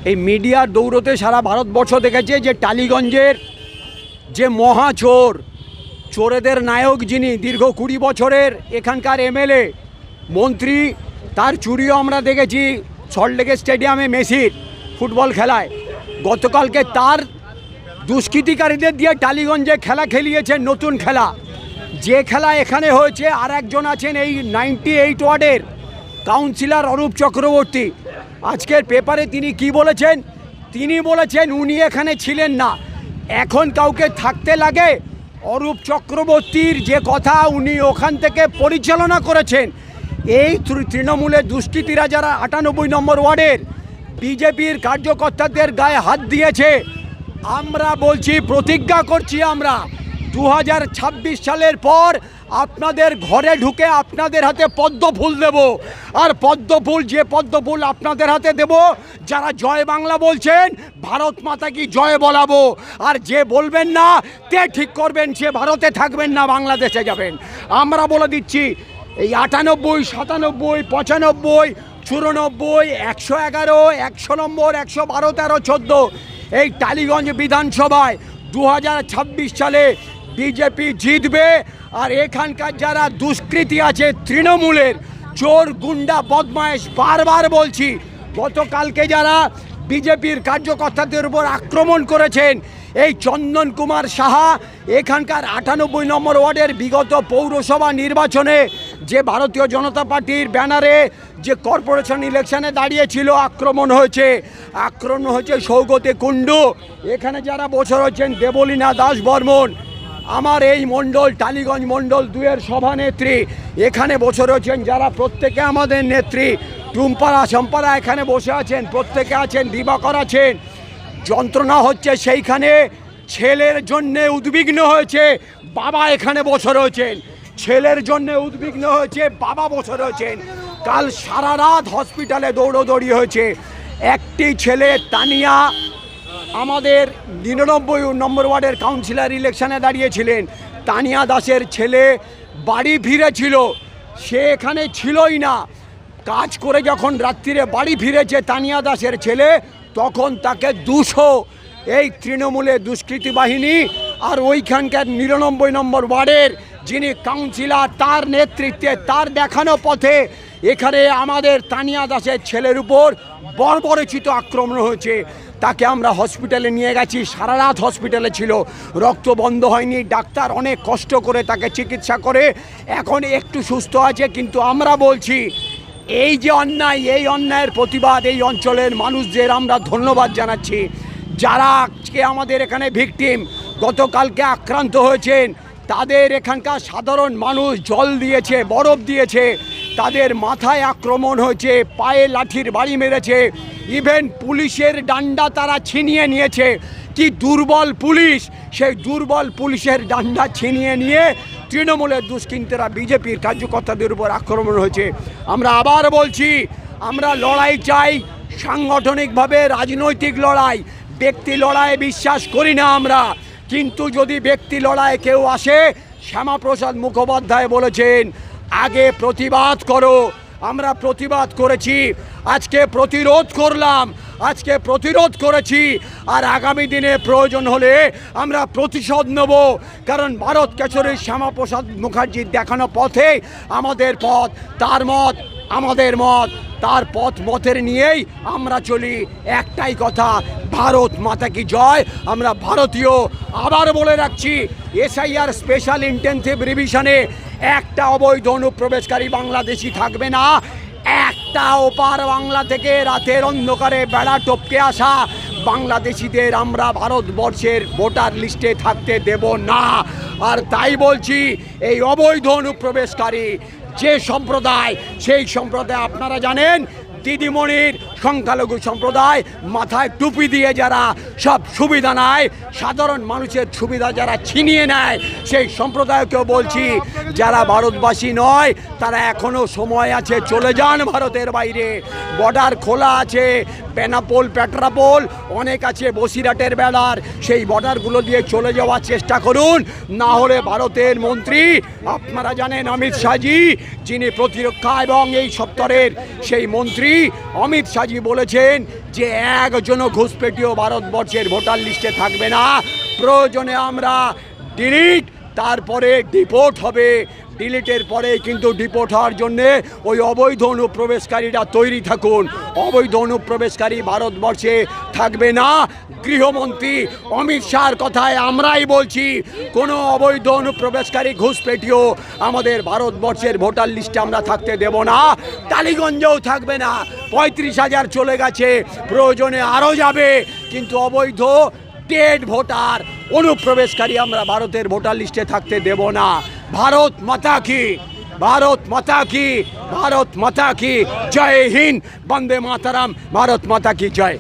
এই মিডিয়ার দৌড়তে সারা ভারতবর্ষ দেখেছে যে টালিগঞ্জের যে মহাচোর, চোরেদের নায়ক যিনি দীর্ঘ 20 বছরের এখানকার এমএলএ মন্ত্রী, তার চুরিও আমরা দেখেছি সল্টলেক স্টেডিয়ামে মেসির ফুটবল খেলায়। গতকালকে তার দুষ্কৃতিকারীদের দিয়ে টালিগঞ্জে খেলা খেলিয়েছেন, নতুন খেলা। যে খেলা এখানে হয়েছে, আর একজন আছেন এই 98 ওয়ার্ডের কাউন্সিলর অরূপ চক্রবর্তী। আজকের পেপারে তিনি কি বলেছেন? তিনি বলেছেন উনি এখানে ছিলেন না, এখন কাউকে থাকতে লাগে। অরূপ চক্রবর্তীর যে কথা, উনি ওখান থেকে পরিচালনা করেছেন। এই তৃণমূলের দুষ্কৃতীরা যারা 98 নম্বর ওয়ার্ডের বিজেপির কার্যকর্তাদের গায়ে হাত দিয়েছে, আমরা বলছি, প্রতিজ্ঞা করছি, আমরা 2026 সালের পর আপনাদের ঘরে ঢুকে আপনাদের হাতে পদ্ম ফুল দেব। আর পদ্ম ফুল, যে পদ্ম ফুল আপনাদের হাতে দেব, যারা জয় বাংলা বলছেন, ভারত মাতা কি জয় বলাবো। আর যে বলবেন না, তে ঠিক করবেন, সে ভারতে থাকবেন না, বাংলাদেশে যাবেন। আমরা বলে দিচ্ছি, এই 98, 97, 95, 94, 111, 100 নম্বর, 112, 13, 14 এই টালিগঞ্জ বিধানসভায় 2026 সালে বিজেপি জিতবে। আর এখানকার যারা দুষ্কৃতী আছে তৃণমূলের, চোর গুন্ডা বদমায়েশ, বারবার বলছি, গতকালকে যারা বিজেপির কার্যকর্তাদের উপর আক্রমণ করেছেন, এই চন্দন কুমার সাহা এখানকার 98 নম্বর ওয়ার্ডের বিগত পৌরসভা নির্বাচনে যে ভারতীয় জনতা পার্টির ব্যানারে যে কর্পোরেশন ইলেকশনে দাঁড়িয়েছিল, আক্রমণ হয়েছে সৌগতে কুণ্ডু। এখানে যারা বছর হচ্ছেন দেবলীনা দাস বর্মন, আমার এই মণ্ডল টালিগঞ্জ মণ্ডল 2-এর সভানেত্রী, এখানে বছর হচ্ছেন যারা, প্রত্যেকে আমাদের নেত্রী টুম্পারা সম্পারা এখানে বসে আছেন, প্রত্যেকে আছেন, দিবাকর আছেন। যন্ত্রণা হচ্ছে সেইখানে, ছেলের জন্যে উদ্বিগ্ন হয়েছে বাবা, এখানে বছর হয়েছেন, ছেলের জন্য উদ্বিগ্ন হয়েছে বাবা, বছর হয়েছেন। কাল সারা রাত হসপিটালে দৌড়োদৌড়ি হয়েছে। একটি ছেলে তানিয়া, আমাদের 99 নম্বর ওয়ার্ডের কাউন্সিলর ইলেকশনে দাঁড়িয়েছিলেন, তানিয়া দাসের ছেলে বাড়ি ফিরেছিল, সে এখানে ছিলই না। কাজ করে যখন রাত্রিরে বাড়ি ফিরেছে তানিয়া দাসের ছেলে, তখন তাকে 200 এই তৃণমূলের দুষ্কৃতী বাহিনী আর ওইখানকার 99 নম্বর ওয়ার্ডের যিনি কাউন্সিলর, তার নেতৃত্বে, তার দেখানো পথে এখানে আমাদের তানিয়া দাসের ছেলের উপর বর্বরচিত আক্রমণ হয়েছে। তাকে আমরা হসপিটালে নিয়ে গেছি, সারা রাত হসপিটালে ছিল, রক্ত বন্ধ হয়নি, ডাক্তার অনেক কষ্ট করে তাকে চিকিৎসা করে এখন একটু সুস্থ আছে। কিন্তু আমরা বলছি, এই যে অন্যায়, এই অন্যায়ের প্রতিবাদ এই অঞ্চলের মানুষদের আমরা ধন্যবাদ জানাচ্ছি। যারা আজকে আমাদের এখানে ভিকটিম, গতকালকে আক্রান্ত হয়েছেন, তাদের এখানকার সাধারণ মানুষ জল দিয়েছে, বরফ দিয়েছে, তাদের মাথায় আক্রমণ হয়েছে, পায়ে লাঠির বাড়ি মেরেছে, ইভেন পুলিশের ডান্ডা তারা ছিনিয়ে নিয়েছে। কি দুর্বল পুলিশ, সেই দুর্বল পুলিশের ডান্ডা ছিনিয়ে নিয়ে তৃণমূলের দুষ্কৃতীরা বিজেপির কার্যকর্তাদের উপর আক্রমণ হয়েছে। আমরা আবার বলছি, আমরা লড়াই চাই সাংগঠনিকভাবে, রাজনৈতিক লড়াই, ব্যক্তি লড়াইয়ে বিশ্বাস করি না আমরা। কিন্তু যদি ব্যক্তি লড়াইয়ে কেউ আসে, শ্যামাপ্রসাদ মুখোপাধ্যায় বলেছেন আগে প্রতিবাদ করো। আমরা প্রতিবাদ করেছি, আজকে প্রতিরোধ করলাম, আজকে প্রতিরোধ করেছি, আর আগামী দিনে প্রয়োজন হলে আমরা প্রতিশোধ নেব। কারণ ভারত কেশরী শ্যামাপ্রসাদ মুখার্জির দেখানো পথে আমাদের পথ, তার মত আমাদের মত, তার মতের নিয়েই আমরা চলি। একটাই কথা, ভারত মাতা কি জয়, আমরা ভারতীয়। আবার বলে রাখছি, এসআইআর স্পেশাল ইন্টেনসিভ রিভিশনে একটা অবৈধ অনুপ্রবেশকারী বাংলাদেশি থাকবে না। একটা ওপার বাংলা থেকে রাতের অন্ধকারে বেড়া টপকে আসা বাংলাদেশিদের আমরা ভারতবর্ষের ভোটার লিস্টে থাকতে দেব না। আর তাই বলছি, এই অবৈধ অনুপ্রবেশকারী যে সম্প্রদায়, সেই সম্প্রদায় আপনারা জানেন, দিদিমণির সংখ্যালঘু সম্প্রদায়, মাথায় টুপি দিয়ে যারা সব সুবিধা নেয়, সাধারণ মানুষের সুবিধা যারা ছিনিয়ে নেয়, সেই সম্প্রদায়কেও বলছি, যারা ভারতবাসী নয় তারা এখনও সময় আছে, চলে যান ভারতের বাইরে। বর্ডার খোলা আছে, বেনাপোল, পেট্রাপোল অনেক আছে, বসিরহাটের বেড়ার, সেই বর্ডারগুলো দিয়ে চলে যাওয়ার চেষ্টা করুন। না হলে ভারতের মন্ত্রী, আপনারা জানেন অমিত শাহজি, যিনি প্রতিরক্ষা এবং এই সপ্তাহের সেই মন্ত্রী, অমিত শাহ অমিত শাহজি বলেছেন যে একজনও ঘুষপেটিও ভারতবর্ষের ভোটার লিস্টে থাকবে না, প্রয়োজনে আমরা ডিলিট, তারপরে ডিপোর্ট হবে, ডিলিটের পরে কিন্তু ডিপোর্ট হওয়ার জন্যে ওই অবৈধ অনুপ্রবেশকারীরা তৈরি থাকুন। অবৈধ অনুপ্রবেশকারী ভারতবর্ষে থাকবে না। গৃহমন্ত্রী অমিত শাহর কথায় আমরাই বলছি, কোনো অবৈধ অনুপ্রবেশকারী ঘুষপেটিও আমাদের ভারতবর্ষের ভোটার লিস্টে আমরা থাকতে দেব না। টালিগঞ্জেও থাকবে না। 35,000 চলে গেছে, প্রয়োজনে আরও যাবে, কিন্তু অবৈধ ডেড ভোটার অনুপ্রবেশকারী আমরা ভারতের ভোটার লিস্টে থাকতে দেব না। ভারত মাতা কি, ভারত মাতা কি, ভারত মাতা কি জয় হিন্দ, বন্দে মাতারাম, ভারত মাতা কি জয়।